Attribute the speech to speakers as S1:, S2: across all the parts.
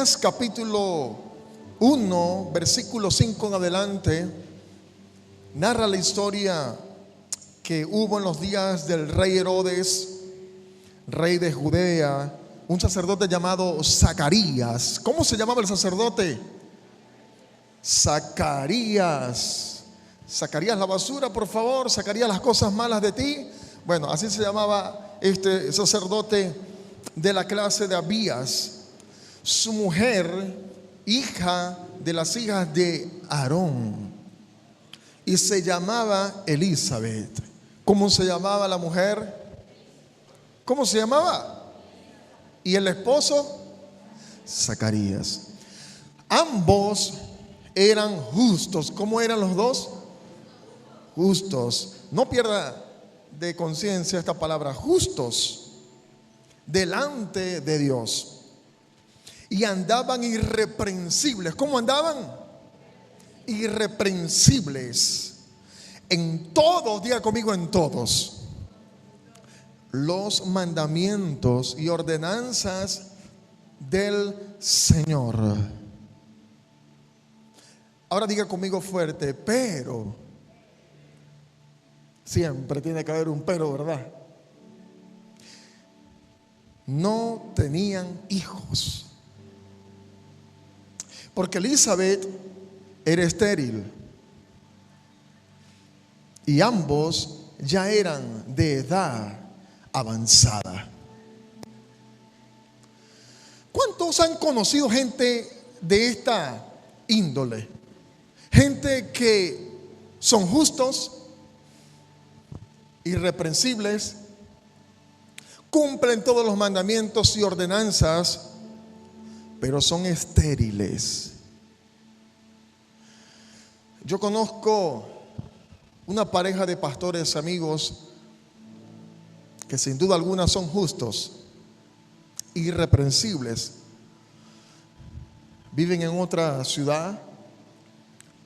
S1: Isaías capítulo 1, versículo 5 en adelante, narra la historia que hubo en los días del rey Herodes, rey de Judea, un sacerdote llamado Zacarías. ¿Cómo se llamaba el sacerdote? Zacarías. Zacarías la basura, por favor. Zacarías las cosas malas de ti. Bueno, así se llamaba este sacerdote de la clase de Abías. Su mujer, hija de las hijas de Aarón, y se llamaba Elizabeth. ¿Cómo se llamaba la mujer? ¿Cómo se llamaba? ¿Y el esposo? Zacarías. Ambos eran justos. ¿Cómo eran los dos? Justos. No pierda de conciencia esta palabra, justos, delante de Dios. Y andaban irreprensibles. ¿Cómo andaban? Irreprensibles en todos, diga conmigo, en todos los mandamientos y ordenanzas del Señor. Ahora diga conmigo fuerte, pero. Siempre tiene que haber un pero, ¿verdad? No tenían hijos, porque Elizabeth era estéril y ambos ya eran de edad avanzada. ¿Cuántos han conocido gente de esta índole? Gente que son justos, irreprensibles, cumplen todos los mandamientos y ordenanzas, pero son estériles. Yo conozco una pareja de pastores amigos que sin duda alguna son justos, irreprensibles, viven en otra ciudad,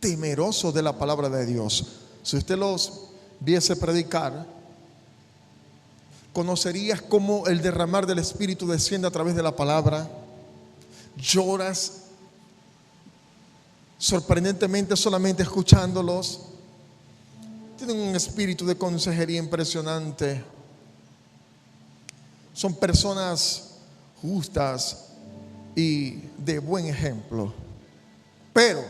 S1: temerosos de la palabra de Dios. Si usted los viese predicar, conocerías cómo el derramar del Espíritu desciende a través de la palabra. Lloras sorprendentemente solamente escuchándolos. Tienen un espíritu de consejería impresionante. Son personas justas y de buen ejemplo. Pero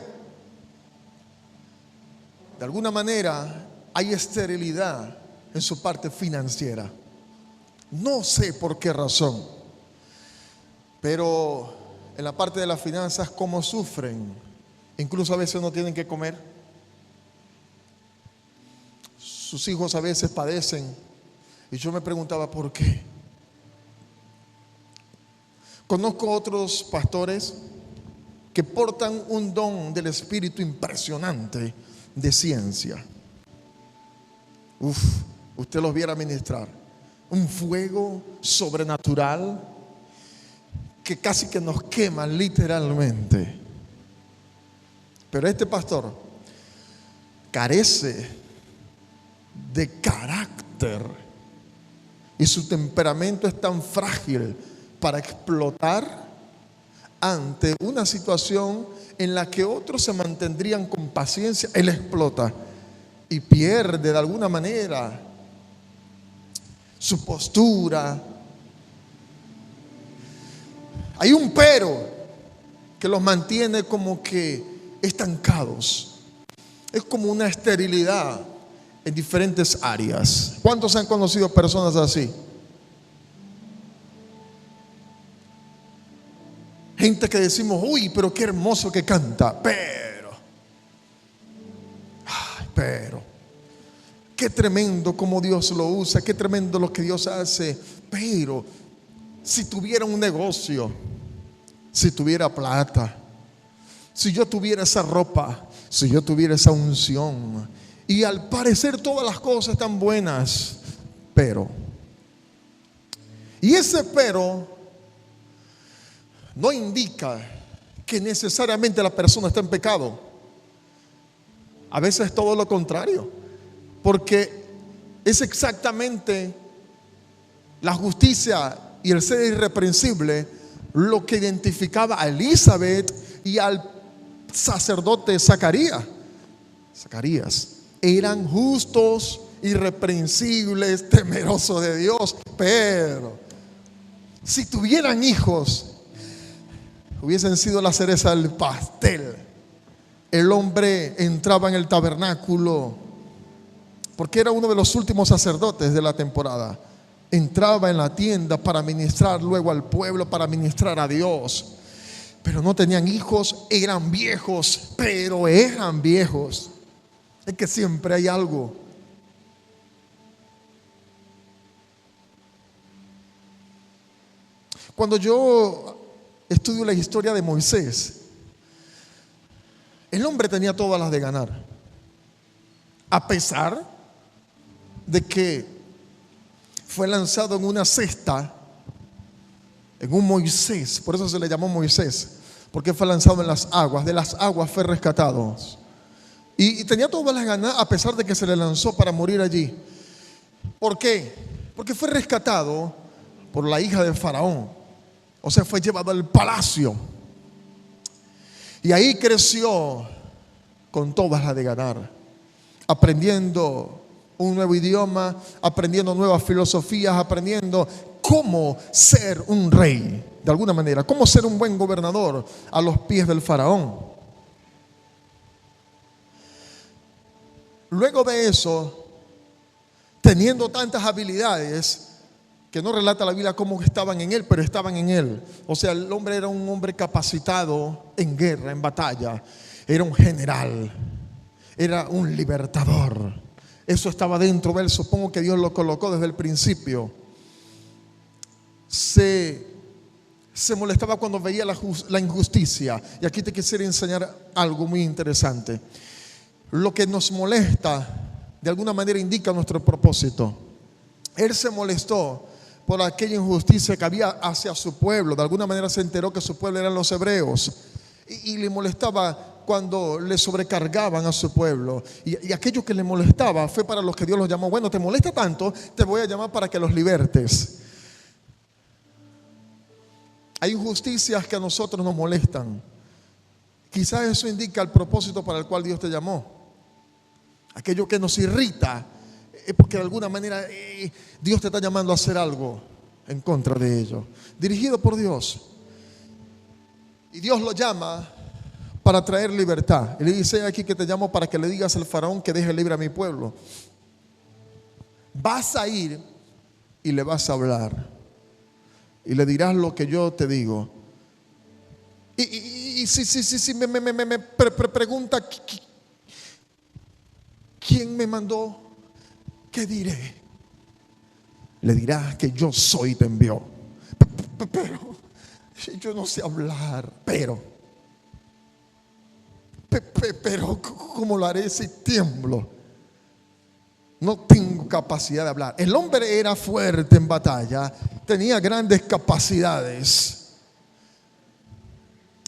S1: de alguna manera hay esterilidad en su parte financiera. No sé por qué razón, pero en la parte de las finanzas, ¿cómo sufren? Incluso a veces no tienen que comer. Sus hijos a veces padecen. Y yo me preguntaba por qué. Conozco otros pastores que portan un don del Espíritu impresionante de ciencia. Usted los viera ministrar. Un fuego sobrenatural que casi que nos quema literalmente. Pero este pastor carece de carácter y su temperamento es tan frágil para explotar ante una situación en la que otros se mantendrían con paciencia. Él explota y pierde de alguna manera su postura. Hay un pero que los mantiene como que estancados. Es como una esterilidad en diferentes áreas. ¿Cuántos han conocido personas así? Gente que decimos, uy, pero qué hermoso que canta, pero qué tremendo como Dios lo usa, qué tremendo lo que Dios hace. Pero si tuviera un negocio, si tuviera plata, si yo tuviera esa ropa, si yo tuviera esa unción, y al parecer todas las cosas están buenas, pero, y ese pero no indica que necesariamente la persona está en pecado. A veces es todo lo contrario, porque es exactamente la justicia y el ser irreprensible lo que identificaba a Elizabeth y al sacerdote Zacarías. Eran justos, irreprensibles, temerosos de Dios, pero si tuvieran hijos, hubiesen sido la cereza del pastel. El hombre entraba en el tabernáculo porque era uno de los últimos sacerdotes de la temporada. Entraba en la tienda para ministrar luego al pueblo, para ministrar a Dios. Pero no tenían hijos, eran viejos, pero eran viejos. Es que siempre hay algo. Cuando yo estudio la historia de Moisés, el hombre tenía todas las de ganar, a pesar de que fue lanzado en una cesta, en un Moisés. Por eso se le llamó Moisés, porque fue lanzado en las aguas. De las aguas fue rescatado. Y tenía todas las ganas, a pesar de que se le lanzó para morir allí. ¿Por qué? Porque fue rescatado por la hija de Faraón. O sea, fue llevado al palacio. Y ahí creció con todas las de ganar, aprendiendo un nuevo idioma, aprendiendo nuevas filosofías, aprendiendo cómo ser un rey, de alguna manera, cómo ser un buen gobernador a los pies del faraón. Luego de eso, teniendo tantas habilidades, que no relata la Biblia cómo estaban en él, pero estaban en él. O sea, el hombre era un hombre capacitado en guerra, en batalla. Era un general, era un libertador. Eso estaba dentro de él. Supongo que Dios lo colocó desde el principio. Se molestaba cuando veía la injusticia. Y aquí te quisiera enseñar algo muy interesante. Lo que nos molesta, de alguna manera, indica nuestro propósito. Él se molestó por aquella injusticia que había hacia su pueblo. De alguna manera se enteró que su pueblo eran los hebreos. Y le molestaba cuando le sobrecargaban a su pueblo. Y aquello que le molestaba fue para los que Dios los llamó. Bueno, te molesta tanto, te voy a llamar para que los libertes. Hay injusticias que a nosotros nos molestan. Quizás eso indica el propósito para el cual Dios te llamó. Aquello que nos irrita es porque de alguna manera Dios te está llamando a hacer algo en contra de ello, dirigido por Dios. Y Dios lo llama para traer libertad. Y le dice aquí que te llamo para que le digas al faraón que deje libre a mi pueblo. Vas a ir y le vas a hablar y le dirás lo que yo te digo. Y si me pregunta ¿quién me mandó? ¿Qué diré? Le dirás que yo soy y te envió. Pero yo no sé hablar. Pero ¿cómo lo haré si tiemblo? No tengo capacidad de hablar. El hombre era fuerte en batalla, tenía grandes capacidades,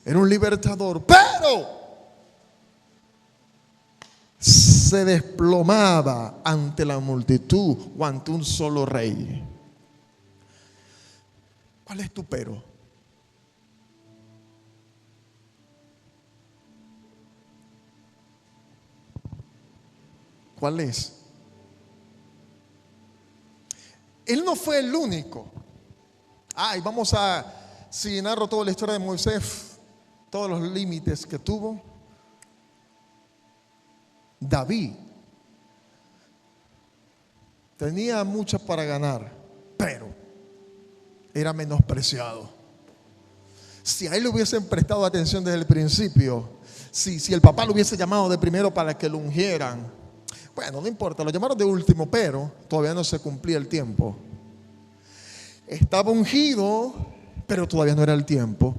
S1: era un libertador, pero se desplomaba ante la multitud o ante un solo rey. ¿Cuál es tu pero? ¿Cuál es? Él no fue el único. Y vamos a, si narro toda la historia de Moisés, todos los límites que tuvo. David tenía mucho para ganar, pero era menospreciado. Si a él le hubiesen prestado atención desde el principio, si el papá lo hubiese llamado de primero para que lo ungieran, bueno, no importa, lo llamaron de último, pero todavía no se cumplía el tiempo. Estaba ungido, pero todavía no era el tiempo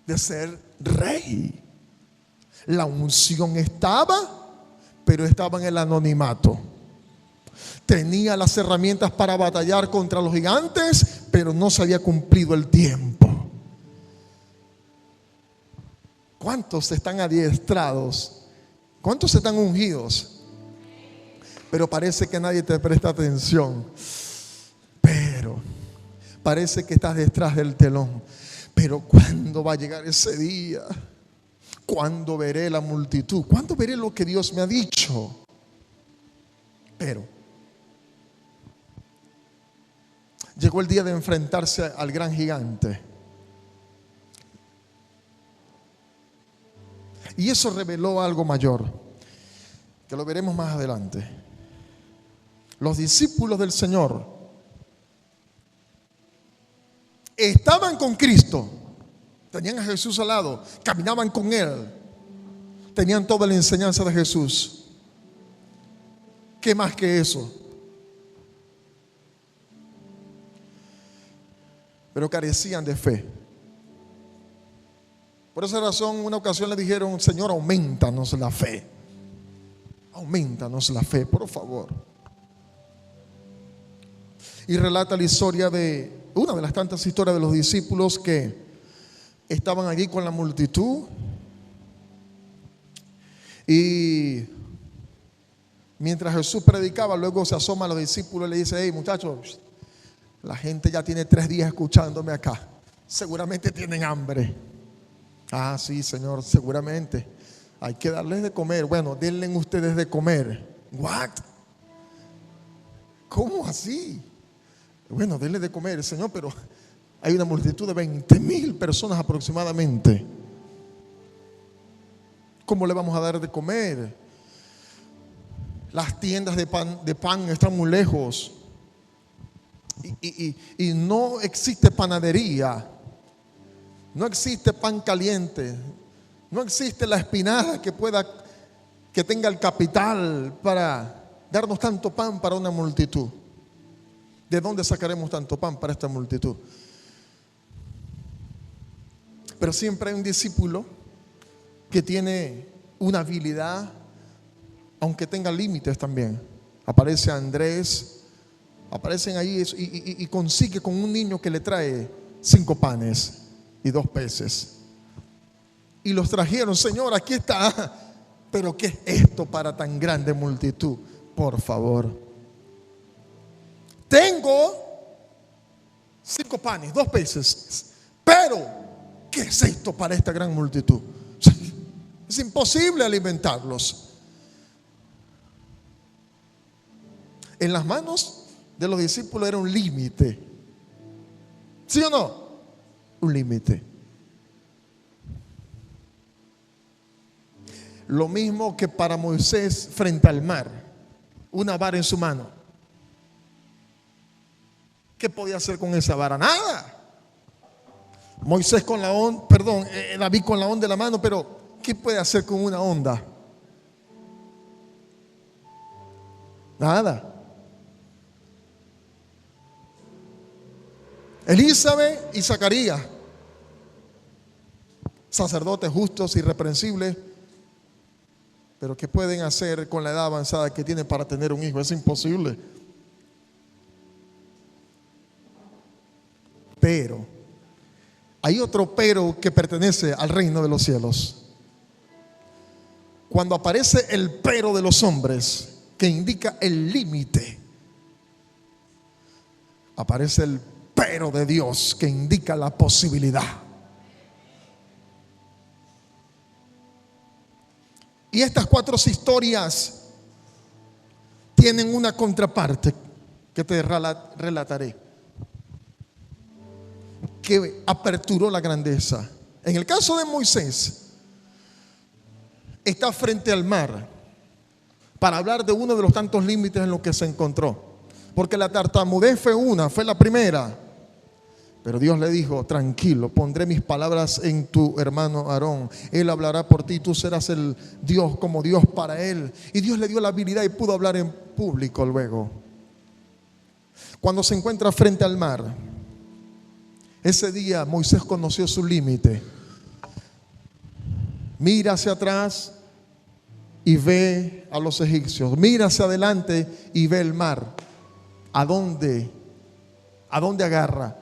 S1: de ser rey. La unción estaba, pero estaba en el anonimato. Tenía las herramientas para batallar contra los gigantes, pero no se había cumplido el tiempo. ¿Cuántos están adiestrados? ¿Cuántos están ungidos? Pero parece que nadie te presta atención. Pero Parece que estás detrás del telón. Pero ¿cuándo va a llegar ese día? ¿Cuándo veré la multitud? ¿Cuándo veré lo que Dios me ha dicho? Pero llegó el día de enfrentarse al gran gigante. Y eso reveló algo mayor, que lo veremos más adelante. Los discípulos del Señor estaban con Cristo, tenían a Jesús al lado, caminaban con Él, tenían toda la enseñanza de Jesús. ¿Qué más que eso? Pero carecían de fe. Por esa razón, una ocasión le dijeron: Señor, aumentanos la fe. Aumentanos la fe, por favor. Y relata la historia de una de las tantas historias de los discípulos que estaban allí con la multitud. Y mientras Jesús predicaba, luego se asoma a los discípulos y le dice: hey, muchachos, la gente ya tiene 3 días escuchándome acá. Seguramente tienen hambre. Ah, sí, Señor, seguramente. Hay que darles de comer. Bueno, denle ustedes de comer. ¿What? ¿Cómo así? Bueno, denle de comer, Señor, pero hay una multitud de 20,000 personas aproximadamente. ¿Cómo le vamos a dar de comer? Las tiendas de pan están muy lejos. Y no existe panadería. No existe pan caliente. No existe la espinaza que tenga el capital para darnos tanto pan para una multitud. ¿De dónde sacaremos tanto pan para esta multitud? Pero siempre hay un discípulo que tiene una habilidad, aunque tenga límites también. Aparece Andrés, aparecen ahí y consigue con un niño que le trae 5 panes y 2 peces. Y los trajeron: Señor, aquí está. Pero ¿qué es esto para tan grande multitud? Por favor. Tengo 5 panes, 2 peces. Pero ¿qué es esto para esta gran multitud? Es imposible alimentarlos. En las manos de los discípulos era un límite. ¿Sí o no? Un límite. Lo mismo que para Moisés frente al mar, una vara en su mano. ¿Qué podía hacer con esa vara? Nada. Moisés con la onda, David con la onda en la mano, pero ¿qué puede hacer con una onda? Nada. Elizabeth y Zacarías, sacerdotes justos, irreprensibles, pero ¿qué pueden hacer con la edad avanzada que tienen para tener un hijo? Es imposible. Pero hay otro pero que pertenece al reino de los cielos. Cuando aparece el pero de los hombres, que indica el límite, aparece el pero de Dios, que indica la posibilidad. Y estas 4 historias tienen una contraparte que te relataré, que aperturó la grandeza. En el caso de Moisés, está frente al mar para hablar de uno de los tantos límites en los que se encontró. Porque la tartamudez fue la primera. Pero Dios le dijo: tranquilo, pondré mis palabras en tu hermano Aarón. Él hablará por ti, tú serás el Dios como Dios para él. Y Dios le dio la habilidad y pudo hablar en público luego. Cuando se encuentra frente al mar, ese día Moisés conoció su límite. Mira hacia atrás y ve a los egipcios. Mira hacia adelante y ve el mar. ¿A dónde agarra?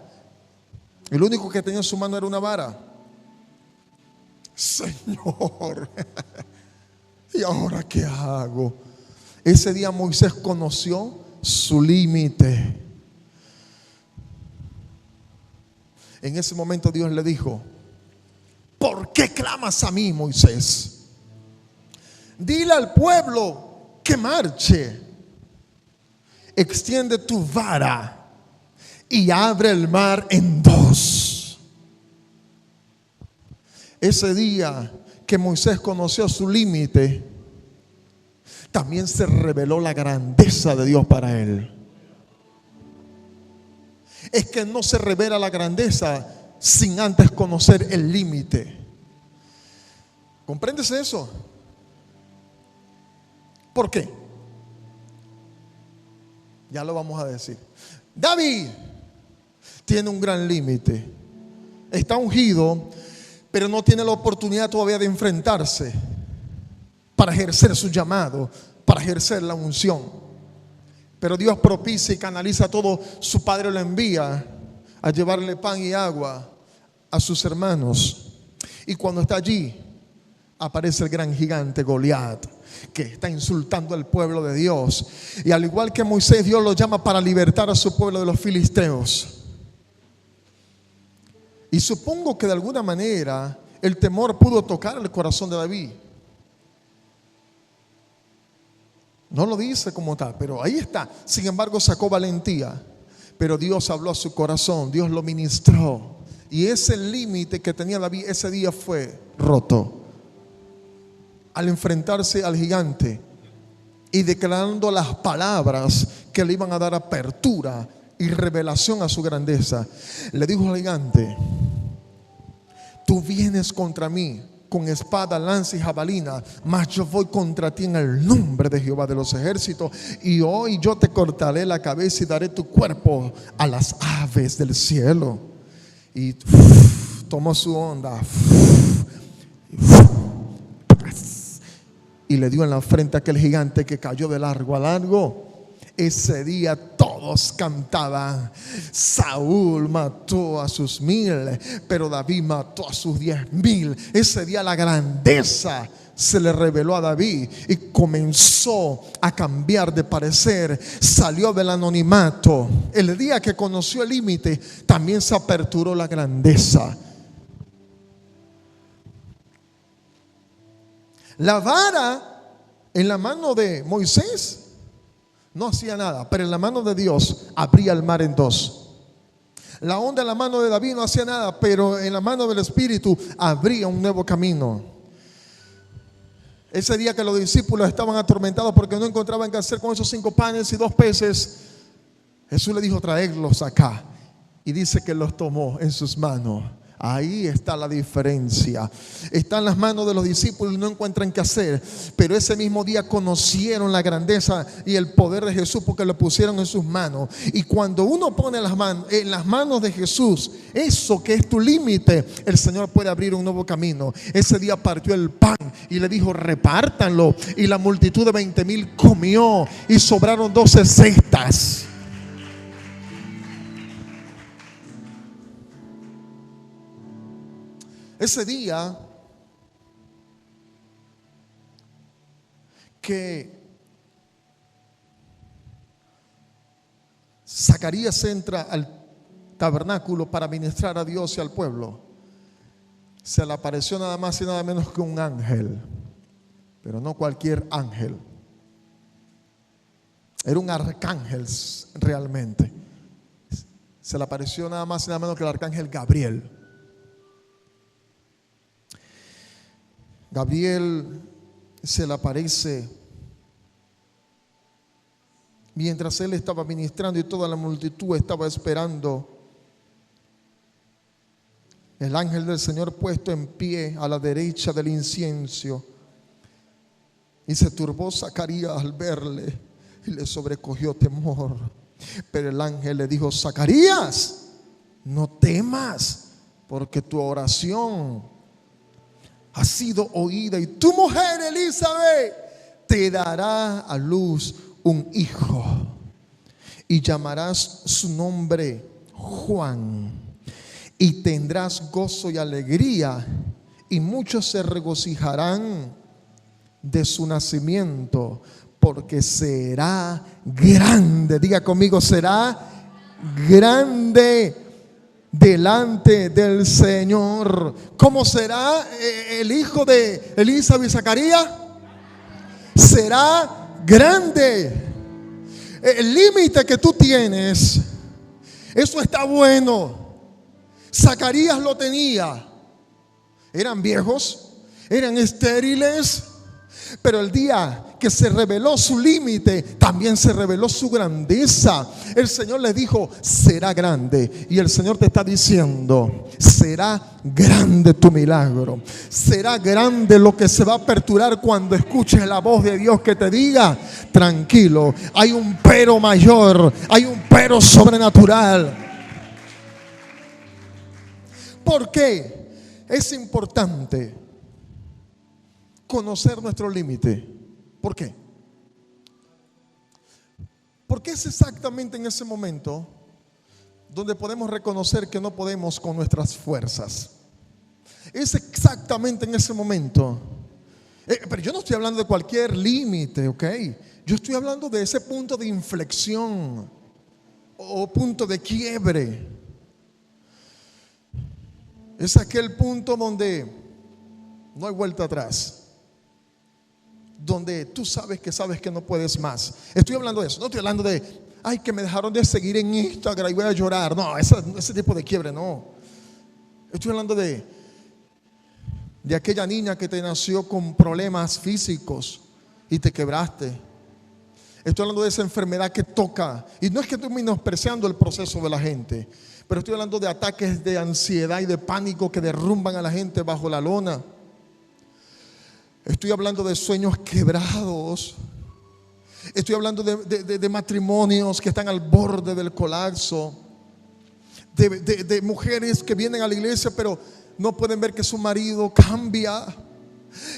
S1: El único que tenía en su mano era una vara. Señor, ¿y ahora qué hago? Ese día Moisés conoció su límite. En ese momento Dios le dijo: ¿por qué clamas a mí, Moisés? Dile al pueblo que marche. Extiende tu vara y abre el mar en dos. Ese día que Moisés conoció su límite, también se reveló la grandeza de Dios para él. Es que no se revela la grandeza sin antes conocer el límite. ¿Comprendes eso? ¿Por qué? Ya lo vamos a decir. David tiene un gran límite. Está ungido, pero no tiene la oportunidad todavía de enfrentarse para ejercer su llamado, para ejercer la unción. Pero Dios propicia y canaliza todo. Su padre lo envía a llevarle pan y agua a sus hermanos. Y cuando está allí, aparece el gran gigante Goliat, que está insultando al pueblo de Dios. Y al igual que Moisés, Dios lo llama para libertar a su pueblo de los filisteos. Y supongo que de alguna manera el temor pudo tocar el corazón de David. No lo dice como tal, pero ahí está. Sin embargo, sacó valentía. Pero Dios habló a su corazón, Dios lo ministró. Y ese límite que tenía David ese día fue roto al enfrentarse al gigante y declarando las palabras que le iban a dar apertura y revelación a su grandeza. Le dijo al gigante: tú vienes contra mí con espada, lanza y jabalina, mas yo voy contra ti en el nombre de Jehová de los ejércitos, y hoy yo te cortaré la cabeza y daré tu cuerpo a las aves del cielo. Y tomó su onda y le dio en la frente a aquel gigante, que cayó de largo a largo. Ese día todos cantaban: Saúl mató a sus 1000, pero David mató a sus 10,000. Ese día la grandeza se le reveló a David y comenzó a cambiar de parecer. Salió del anonimato. El día que conoció el límite, también se aperturó la grandeza. La vara en la mano de Moisés no hacía nada, pero en la mano de Dios abría el mar en dos. La onda en la mano de David no hacía nada, pero en la mano del Espíritu abría un nuevo camino. Ese día que los discípulos estaban atormentados porque no encontraban qué hacer con esos 5 panes y 2 peces, Jesús le dijo: traedlos acá. Y dice que los tomó en sus manos. Ahí está la diferencia. Está en las manos de los discípulos y no encuentran qué hacer. Pero ese mismo día conocieron la grandeza y el poder de Jesús, porque lo pusieron en sus manos. Y cuando uno pone en las manos de Jesús eso que es tu límite, el Señor puede abrir un nuevo camino. Ese día partió el pan y le dijo: repártanlo. Y la multitud de 20,000 comió y sobraron 12 cestas. Ese día que Zacarías entra al tabernáculo para ministrar a Dios y al pueblo, se le apareció nada más y nada menos que un ángel, pero no cualquier ángel. Era un arcángel realmente. Se le apareció nada más y nada menos que el arcángel Gabriel. Gabriel se le aparece mientras él estaba ministrando y toda la multitud estaba esperando. El ángel del Señor puesto en pie a la derecha del incienso, y se turbó Zacarías al verle y le sobrecogió temor. Pero el ángel le dijo: Zacarías, no temas, porque tu oración ha sido oída, y tu mujer Elizabeth te dará a luz un hijo, y llamarás su nombre Juan, y tendrás gozo y alegría, y muchos se regocijarán de su nacimiento, porque será grande. Diga conmigo: será grande delante del Señor. ¿Cómo será el hijo de Elizabeth y Zacarías? Será grande. El límite que tú tienes, eso está bueno. Zacarías lo tenía. Eran viejos, eran estériles, pero el día que se reveló su límite, también se reveló su grandeza. El Señor le dijo, será grande. Y el Señor te está diciendo, será grande tu milagro. Será grande lo que se va a aperturar cuando escuches la voz de Dios que te diga, tranquilo, hay un pero mayor, hay un pero sobrenatural. ¿Por qué? Es importante conocer nuestro límite. ¿Por qué? Porque es exactamente en ese momento donde podemos reconocer que no podemos con nuestras fuerzas. Es exactamente en ese momento. Pero yo no estoy hablando de cualquier límite, ¿ok? Yo estoy hablando de ese punto de inflexión o punto de quiebre. Es aquel punto donde no hay vuelta atrás, donde tú sabes que no puedes más. Estoy hablando de eso, no estoy hablando de, ay, que me dejaron de seguir en Instagram y voy a llorar. No, ese tipo de quiebre no. Estoy hablando de aquella niña que te nació con problemas físicos y te quebraste. Estoy hablando de esa enfermedad que toca, y no es que estoy menospreciando el proceso de la gente, pero estoy hablando de ataques de ansiedad y de pánico que derrumban a la gente bajo la lona. Estoy hablando de sueños quebrados. Estoy hablando de matrimonios que están al borde del colapso. De mujeres que vienen a la iglesia pero no pueden ver que su marido cambia.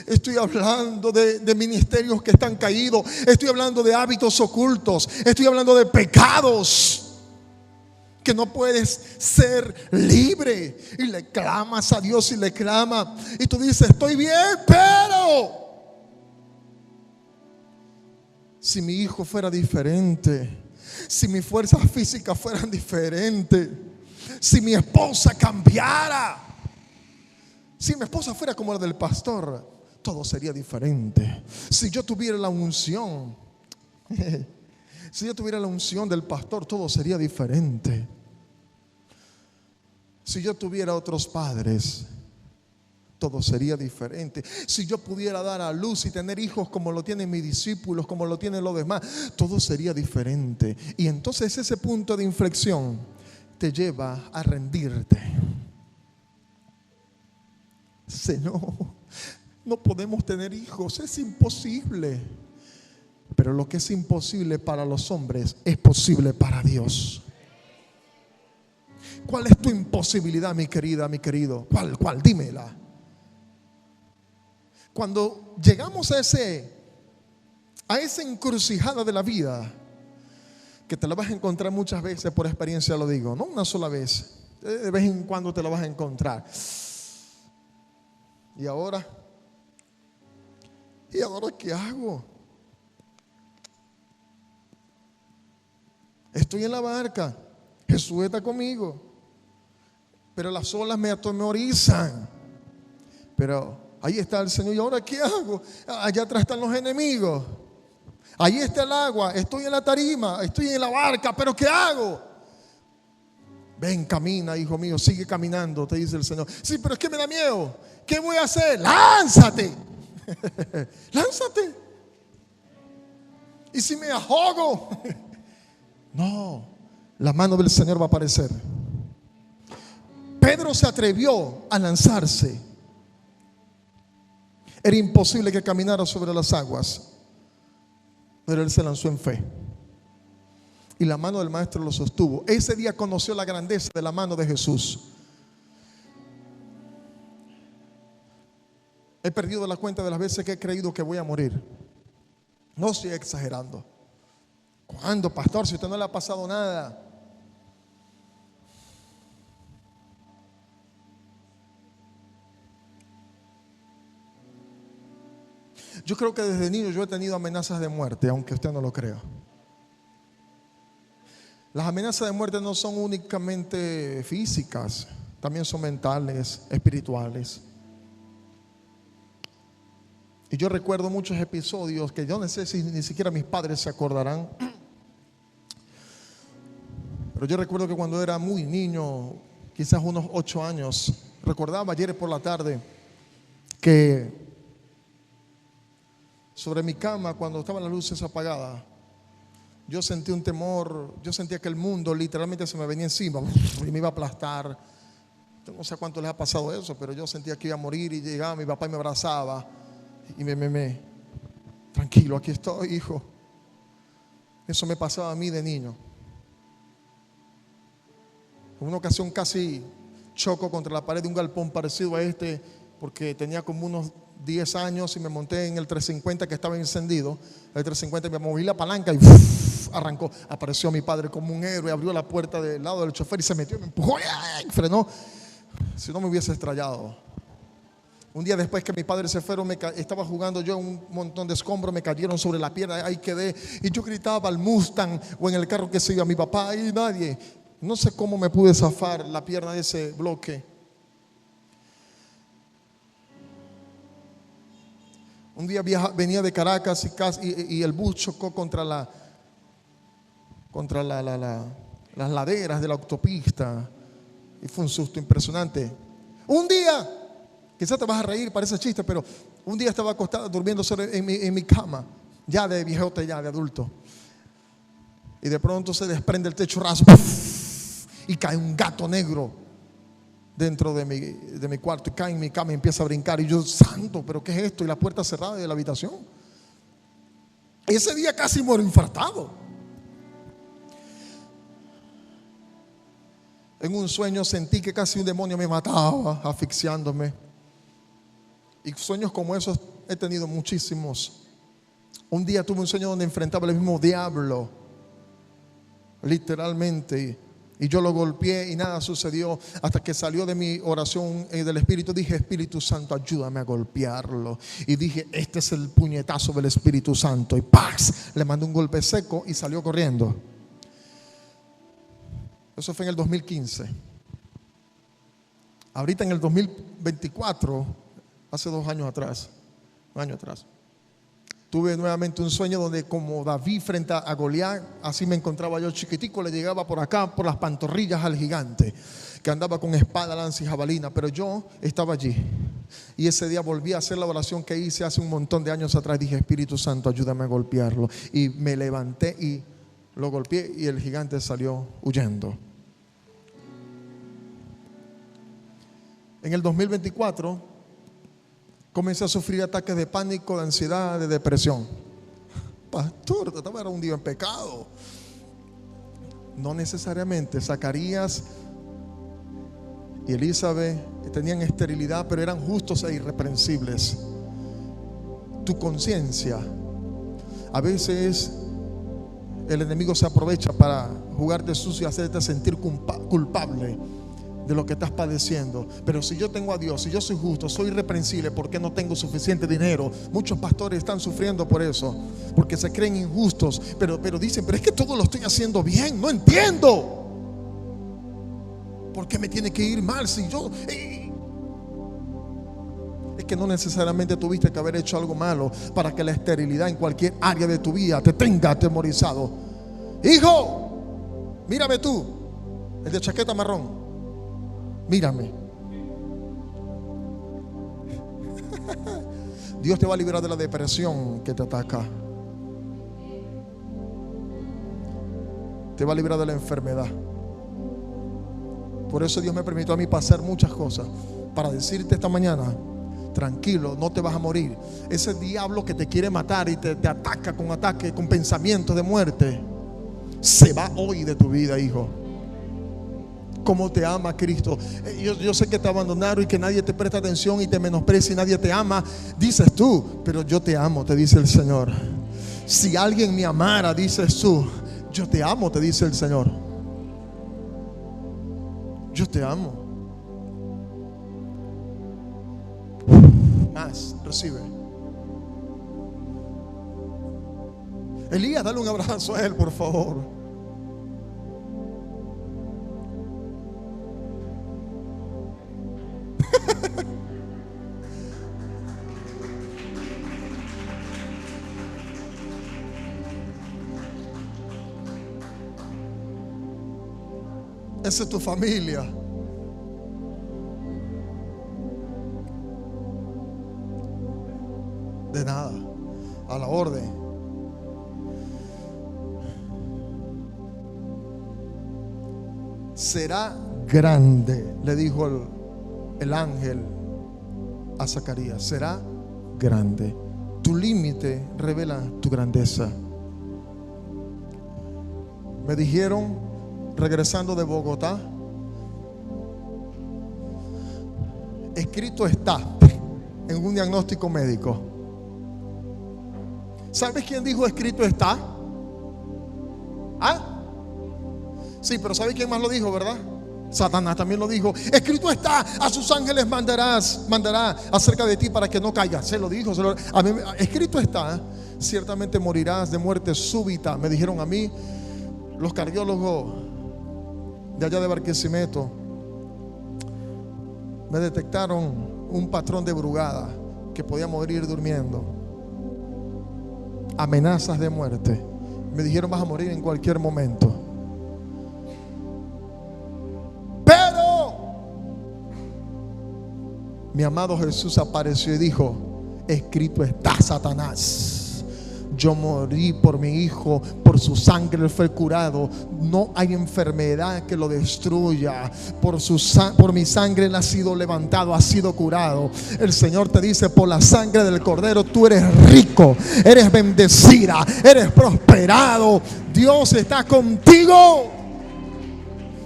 S1: Estoy hablando de ministerios que están caídos. Estoy hablando de hábitos ocultos. Estoy hablando de pecados que no puedes ser libre, y le clamas a Dios y le clamas, y tú dices, estoy bien, pero si mi hijo fuera diferente, si mis fuerzas físicas fueran diferentes, si mi esposa cambiara, si mi esposa fuera como la del pastor, todo sería diferente. Si yo tuviera la unción si yo tuviera la unción del pastor, todo sería diferente. Si yo tuviera otros padres, todo sería diferente. Si yo pudiera dar a luz y tener hijos como lo tienen mis discípulos, como lo tienen los demás, todo sería diferente. Y entonces ese punto de inflexión te lleva a rendirte. Señor, no podemos tener hijos, es imposible. Pero lo que es imposible para los hombres es posible para Dios. ¿Cuál es tu imposibilidad, mi querida, mi querido? ¿Cuál? Dímela. Cuando llegamos a esa encrucijada de la vida, que te la vas a encontrar muchas veces, por experiencia lo digo, no una sola vez, de vez en cuando te la vas a encontrar. ¿Y ahora qué hago? Estoy en la barca, Jesús está conmigo, pero las olas me atemorizan. Pero ahí está el Señor. ¿Y ahora qué hago? Allá atrás están los enemigos. Ahí está el agua. Estoy en la tarima, estoy en la barca, pero ¿qué hago? Ven, camina, hijo mío, sigue caminando, te dice el Señor. Sí, pero es que me da miedo. ¿Qué voy a hacer? Lánzate. Lánzate. ¿Y si me ahogo? No, la mano del Señor va a aparecer. Pedro se atrevió a lanzarse. Era imposible que caminara sobre las aguas, pero él se lanzó en fe. Y la mano del maestro lo sostuvo. Ese día conoció la grandeza de la mano de Jesús. He perdido la cuenta de las veces que he creído que voy a morir. No estoy exagerando. ¿Cuándo, pastor? Si a usted no le ha pasado nada. Yo creo que desde niño yo he tenido amenazas de muerte, aunque usted no lo crea. Las amenazas de muerte no son únicamente físicas, también son mentales, espirituales. Y yo recuerdo muchos episodios que yo no sé si ni siquiera mis padres se acordarán. Pero yo recuerdo que cuando era muy niño, quizás unos 8 años, recordaba ayer por la tarde que sobre mi cama, cuando estaban las luces apagadas, yo sentí un temor. Yo sentía que el mundo literalmente se me venía encima y me iba a aplastar. Yo no sé cuánto les ha pasado eso, pero yo sentía que iba a morir y llegaba mi papá y me abrazaba y tranquilo, aquí estoy, hijo. Eso me pasaba a mí de niño. En una ocasión casi choco contra la pared de un galpón parecido a este, porque tenía como unos 10 años y me monté en el 350 que estaba encendido. El 350, me moví la palanca y arrancó. Apareció mi padre como un héroe, abrió la puerta del lado del chofer y se metió, me empujó y frenó. Si no, me hubiese estrellado. Un día después que mis padres se fueron, estaba jugando yo en un montón de escombros, me cayeron sobre la pierna, ahí quedé. Y yo gritaba al Mustang o en el carro que se iba mi papá y nadie. No sé cómo me pude zafar la pierna de ese bloque. Un día venía de Caracas y el bus chocó contra las laderas de la autopista y fue un susto impresionante. Un día, quizás te vas a reír, parece chiste, pero un día estaba acostado durmiendo en mi cama, ya de viejote, ya de adulto, y de pronto se desprende el techo raso y cae un gato negro dentro de mi cuarto y cae en mi cama y empieza a brincar y yo, santo, pero ¿qué es esto? Y la puerta cerrada de la habitación. Ese día casi muero infartado. En un sueño sentí que casi un demonio me mataba, asfixiándome. Y sueños como esos he tenido muchísimos. Un día tuve un sueño donde enfrentaba el mismo diablo, literalmente, y yo lo golpeé y nada sucedió hasta que salió de mi oración del Espíritu. Dije, Espíritu Santo, ayúdame a golpearlo. Y dije, este es el puñetazo del Espíritu Santo. Y ¡pax! Le mandé un golpe seco y salió corriendo. Eso fue en el 2015. Ahorita en el 2024, hace 2 años atrás, un año atrás, tuve nuevamente un sueño donde, como David frente a Goliat, así me encontraba yo chiquitico. Le llegaba por acá, por las pantorrillas al gigante, que andaba con espada, lanza y jabalina. Pero yo estaba allí. Y ese día volví a hacer la oración que hice hace un montón de años atrás. Dije, Espíritu Santo, ayúdame a golpearlo. Y me levanté y lo golpeé y el gigante salió huyendo. En el 2024 comencé a sufrir ataques de pánico, de ansiedad, de depresión. Pastor, estaba era hundido en pecado. No necesariamente. Zacarías y Elizabeth tenían esterilidad, pero eran justos e irreprensibles. Tu conciencia, a veces el enemigo se aprovecha para jugarte sucio y hacerte sentir culpable de lo que estás padeciendo. Pero si yo tengo a Dios, si yo soy justo, soy irreprensible, ¿por qué no tengo suficiente dinero? Muchos pastores están sufriendo por eso, porque se creen injustos, pero dicen, pero es que todo lo estoy haciendo bien. No entiendo por qué me tiene que ir mal si yo... Es que no necesariamente tuviste que haber hecho algo malo para que la esterilidad en cualquier área de tu vida te tenga atemorizado. Hijo, mírame tú, el de chaqueta marrón, mírame. Dios te va a liberar de la depresión que te ataca. Te va a librar de la enfermedad. Por eso Dios me permitió a mí pasar muchas cosas, para decirte esta mañana, tranquilo, no te vas a morir. Ese diablo que te quiere matar y te ataca con pensamientos de muerte, se va hoy de tu vida, hijo. Cómo te ama Cristo. Yo sé que te abandonaron y que nadie te presta atención y te menosprecia y nadie te ama, dices tú, pero yo te amo, te dice el Señor. Si alguien me amara, dices tú, yo te amo, te dice el Señor. Yo te amo. Más, recibe. Elías, dale un abrazo a él, por favor. Esa es tu familia. De nada, a la orden. Será grande, le dijo el ángel a Zacarías. Será grande. Tu límite revela tu grandeza. Me dijeron, regresando de Bogotá, escrito está en un diagnóstico médico. ¿Sabes quién dijo escrito está? ¿Ah? Sí, pero ¿sabe quién más lo dijo, verdad? Satanás también lo dijo. Escrito está, a sus ángeles mandará acerca de ti para que no caigas. Se lo dijo, a mí, escrito está, ciertamente morirás de muerte súbita. Me dijeron a mí los cardiólogos de allá de Barquisimeto. Me detectaron un patrón de brugada, que podía morir durmiendo. Amenazas de muerte. Me dijeron, vas a morir en cualquier momento. Pero mi amado Jesús apareció y dijo, escrito está, Satanás. Yo morí por mi hijo, por su sangre él fue curado. No hay enfermedad que lo destruya. Por mi sangre él ha sido levantado, ha sido curado. El Señor te dice, por la sangre del Cordero tú eres rico, eres bendecida, eres prosperado. Dios está contigo.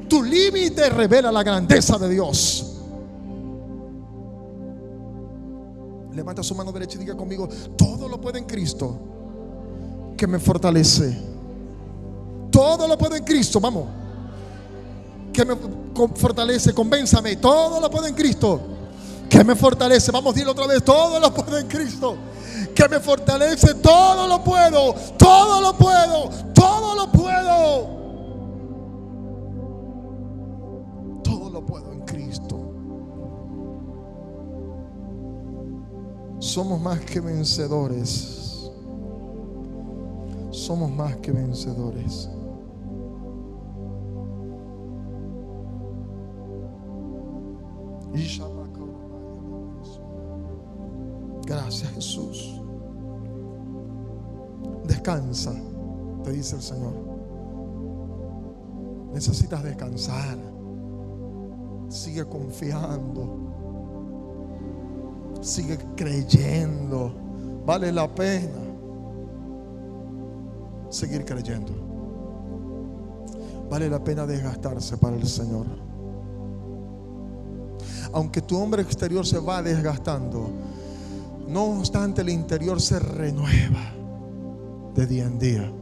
S1: Tu límite revela la grandeza de Dios. Levanta su mano derecha y diga conmigo, todo lo puedo en Cristo que me fortalece. Todo lo puedo en Cristo, vamos, que me fortalece. Convénzame, todo lo puedo en Cristo que me fortalece. Vamos, dilo otra vez, todo lo puedo en Cristo que me fortalece. Todo lo puedo, todo lo puedo, todo lo puedo. Todo lo puedo en Cristo. Somos más que vencedores. Somos más que vencedores. Gracias, Jesús. Descansa, te dice el Señor. Necesitas descansar. Sigue confiando. Sigue creyendo. Vale la pena seguir creyendo. Vale la pena desgastarse para el Señor. Aunque tu hombre exterior se va desgastando, no obstante el interior se renueva de día en día.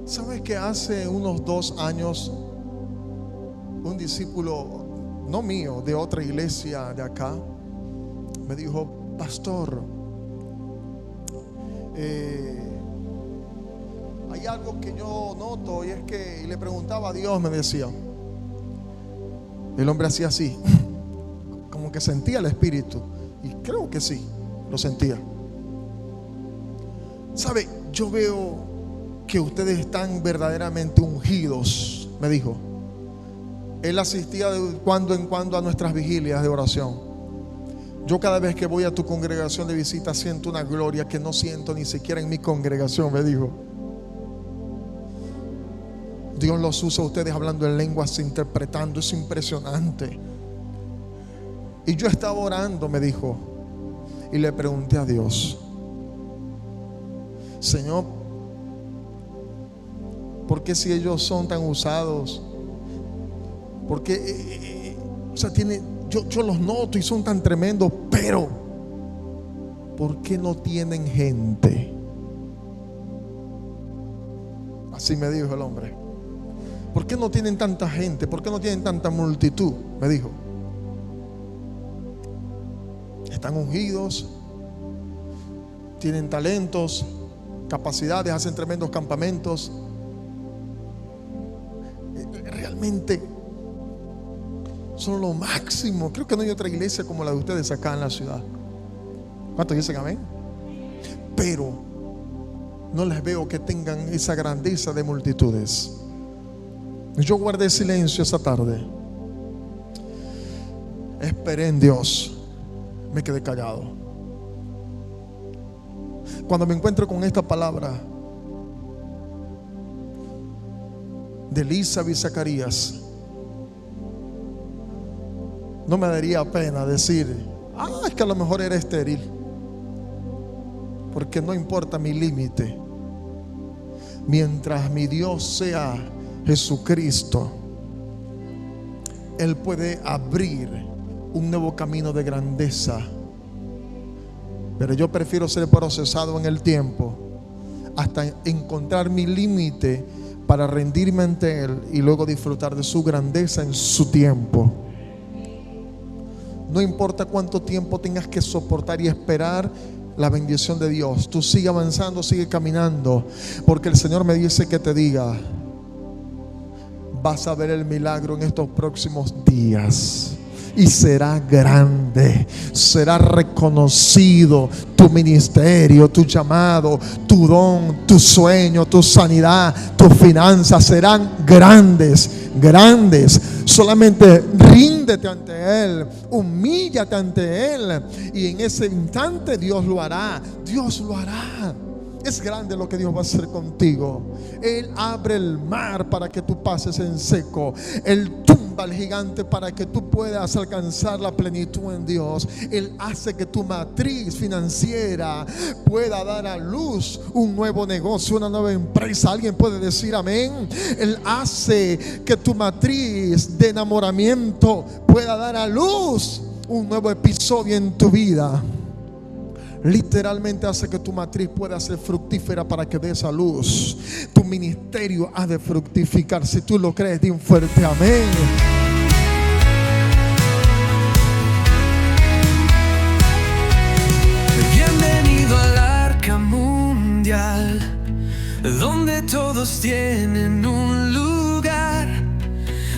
S1: ¿Sabes que hace unos 2 años un discípulo, no mío, de otra iglesia de acá, me dijo, pastor, hay algo que yo noto, y es que, y le preguntaba a Dios, me decía, el hombre hacía así, como que sentía el Espíritu, y creo que sí, lo sentía. ¿Sabe? Yo veo que ustedes están verdaderamente ungidos, me dijo. Él asistía de cuando en cuando a nuestras vigilias de oración. Yo cada vez que voy a tu congregación de visita siento una gloria que no siento ni siquiera en mi congregación, me dijo. Dios los usa a ustedes hablando en lenguas, interpretando, es impresionante. Y yo estaba orando, me dijo, y le pregunté a Dios, Señor, ¿por qué si ellos son tan usados? Porque, o sea, yo los noto y son tan tremendos, pero ¿por qué no tienen gente? Así me dijo el hombre. ¿Por qué no tienen tanta gente? ¿Por qué no tienen tanta multitud? Me dijo. Están ungidos, tienen talentos, capacidades, hacen tremendos campamentos. Realmente son lo máximo. Creo que no hay otra iglesia como la de ustedes acá en la ciudad. ¿Cuántos dicen amén? Pero no les veo que tengan esa grandeza de multitudes. Yo guardé silencio esa tarde. Esperé en Dios. Me quedé callado. Cuando me encuentro con esta palabra de Elizabeth y Zacarías, no me daría pena decir: es que a lo mejor era estéril. Porque no importa mi límite. Mientras mi Dios sea Jesucristo, Él puede abrir un nuevo camino de grandeza. Pero yo prefiero ser procesado en el tiempo hasta encontrar mi límite para rendirme ante Él y luego disfrutar de su grandeza en su tiempo. No importa cuánto tiempo tengas que soportar y esperar la bendición de Dios, tú sigue avanzando, sigue caminando, porque el Señor me dice que te diga: vas a ver el milagro en estos próximos días. Y será grande, será reconocido tu ministerio, tu llamado, tu don, tu sueño, tu sanidad, tus finanzas serán grandes, grandes. Solamente ríndete ante Él, humíllate ante Él, y en ese instante Dios lo hará. Dios lo hará. Es grande lo que Dios va a hacer contigo. Él abre el mar para que tú pases en seco. Él tumba al gigante para que tú puedas alcanzar la plenitud en Dios. Él hace que tu matriz financiera pueda dar a luz un nuevo negocio, una nueva empresa. ¿Alguien puede decir amén? Él hace que tu matriz de enamoramiento pueda dar a luz un nuevo episodio en tu vida. Literalmente hace que tu matriz pueda ser fructífera para que dé esa luz. Tu ministerio ha de fructificar. Si tú lo crees, di un fuerte amén.
S2: Bienvenido al Arca Mundial, donde todos tienen un lugar.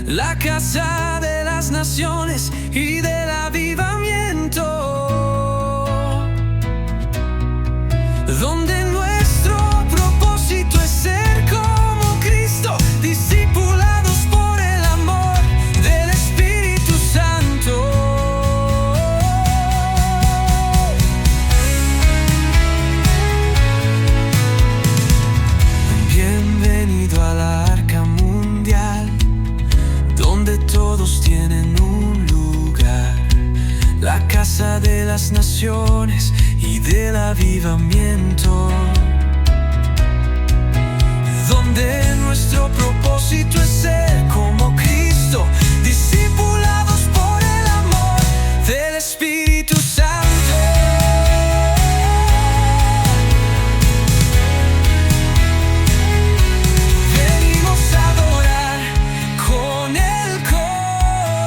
S2: La casa de las naciones y del avivamiento, donde nuestro propósito es ser como Cristo, discipulados por el amor del Espíritu Santo. Bienvenido al Arca Mundial, donde todos tienen un lugar. La casa de las naciones y del avivamiento, donde nuestro propósito es ser como Cristo, discipulados por el amor del Espíritu Santo. Venimos a adorar con el corazón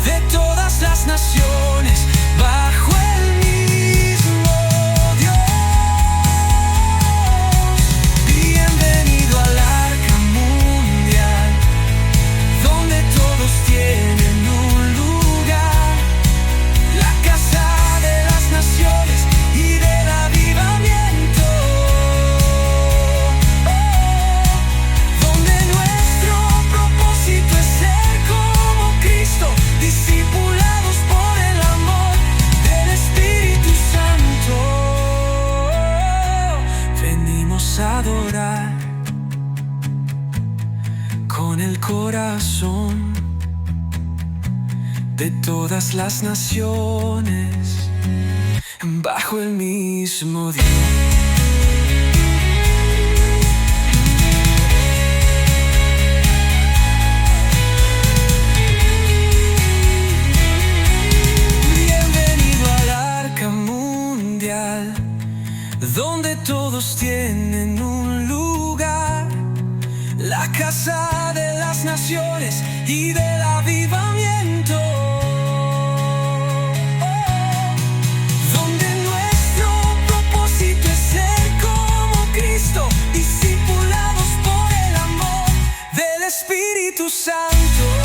S2: de todas las naciones, bajo el mismo Dios. Bienvenido al Arca Mundial, donde todos tienen un lugar. La casa de las naciones y del avivamiento, donde nuestro propósito es ser como Cristo, discipulados por el amor del Espíritu Santo. Venimos a adorar con el corazón de todas las naciones, bajo el mismo Dios. Donde todos tienen un lugar. La casa de las naciones y del avivamiento, donde nuestro propósito es ser como Cristo, discipulados por el amor del Espíritu Santo.